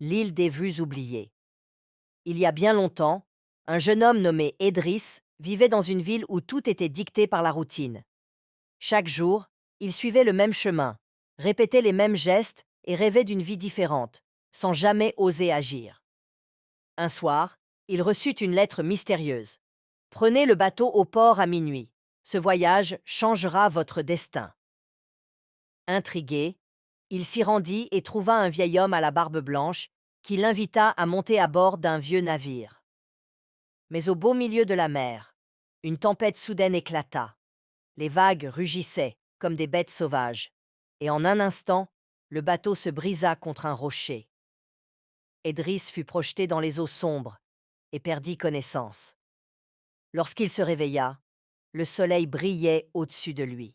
L'île des vues oubliées. Il y a bien longtemps, un jeune homme nommé Edris vivait dans une ville où tout était dicté par la routine. Chaque jour, il suivait le même chemin, répétait les mêmes gestes et rêvait d'une vie différente, sans jamais oser agir. Un soir, il reçut une lettre mystérieuse. Prenez le bateau au port à minuit. Ce voyage changera votre destin. Intrigué, il s'y rendit et trouva un vieil homme à la barbe blanche qui l'invita à monter à bord d'un vieux navire. Mais au beau milieu de la mer, une tempête soudaine éclata. Les vagues rugissaient comme des bêtes sauvages, et en un instant, le bateau se brisa contre un rocher. Edris fut projeté dans les eaux sombres et perdit connaissance. Lorsqu'il se réveilla, le soleil brillait au-dessus de lui.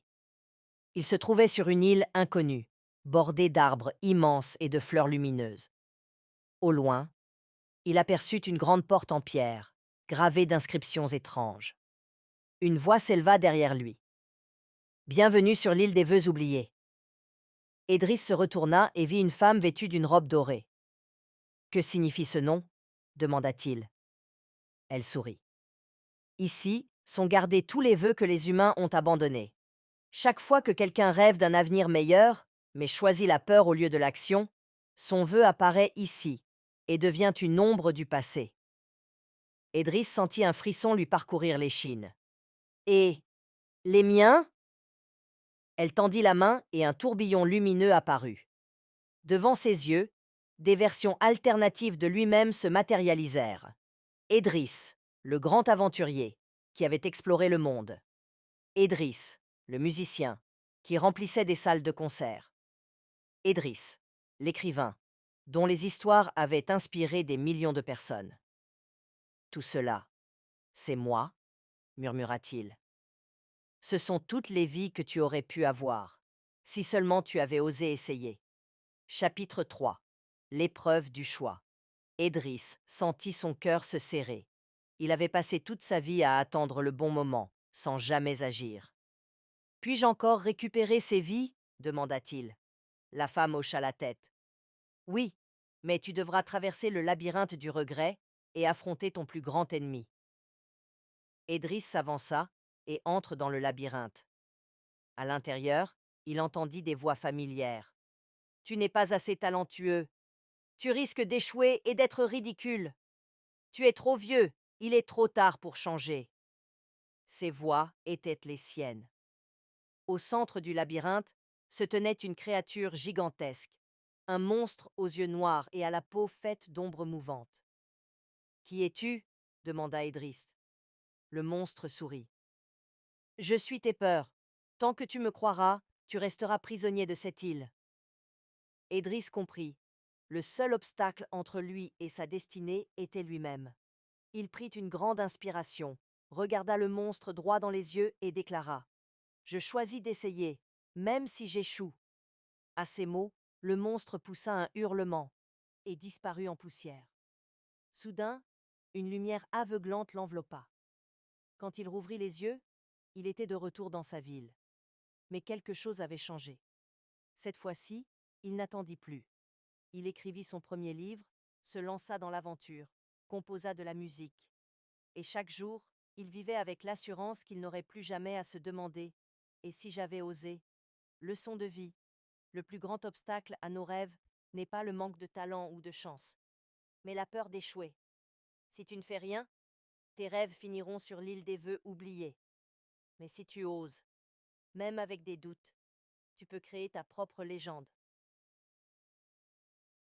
Il se trouvait sur une île inconnue, bordée d'arbres immenses et de fleurs lumineuses. Au loin, il aperçut une grande porte en pierre, gravée d'inscriptions étranges. Une voix s'éleva derrière lui. Bienvenue sur l'île des vœux oubliés. Edris se retourna et vit une femme vêtue d'une robe dorée. Que signifie ce nom demanda-t-il. Elle sourit. Ici sont gardés tous les vœux que les humains ont abandonnés. Chaque fois que quelqu'un rêve d'un avenir meilleur, mais choisit la peur au lieu de l'action, son vœu apparaît ici et devient une ombre du passé. Edris sentit un frisson lui parcourir l'échine. Et les miens? Elle tendit la main et un tourbillon lumineux apparut. Devant ses yeux, des versions alternatives de lui-même se matérialisèrent. Edris, le grand aventurier, qui avait exploré le monde. Edris, le musicien, qui remplissait des salles de concert. Edris, l'écrivain, dont les histoires avaient inspiré des millions de personnes. Tout cela, c'est moi, murmura-t-il. Ce sont toutes les vies que tu aurais pu avoir, si seulement tu avais osé essayer. Chapitre 3. L'épreuve du choix. Edris sentit son cœur se serrer. Il avait passé toute sa vie à attendre le bon moment, sans jamais agir. Puis-je encore récupérer ces vies demanda-t-il. La femme hocha la tête. Oui, mais tu devras traverser le labyrinthe du regret et affronter ton plus grand ennemi. Edris s'avança et entre dans le labyrinthe. À l'intérieur, il entendit des voix familières. Tu n'es pas assez talentueux. Tu risques d'échouer et d'être ridicule. Tu es trop vieux, il est trop tard pour changer. Ces voix étaient les siennes. Au centre du labyrinthe se tenait une créature gigantesque, un monstre aux yeux noirs et à la peau faite d'ombres mouvantes. Qui es-tu demanda Edris. Le monstre sourit. Je suis tes peurs. Tant que tu me croiras, tu resteras prisonnier de cette île. Edris comprit. Le seul obstacle entre lui et sa destinée était lui-même. Il prit une grande inspiration, regarda le monstre droit dans les yeux et déclara. Je choisis d'essayer, même si j'échoue. À ces mots, le monstre poussa un hurlement et disparut en poussière. Soudain, une lumière aveuglante l'enveloppa. Quand il rouvrit les yeux, il était de retour dans sa ville. Mais quelque chose avait changé. Cette fois-ci, il n'attendit plus. Il écrivit son premier livre, se lança dans l'aventure, composa de la musique. Et chaque jour, il vivait avec l'assurance qu'il n'aurait plus jamais à se demander « Et si j'avais osé ?» Leçon de vie. Le plus grand obstacle à nos rêves n'est pas le manque de talent ou de chance, mais la peur d'échouer. Si tu ne fais rien, tes rêves finiront sur l'île des vœux oubliés. Mais si tu oses, même avec des doutes, tu peux créer ta propre légende.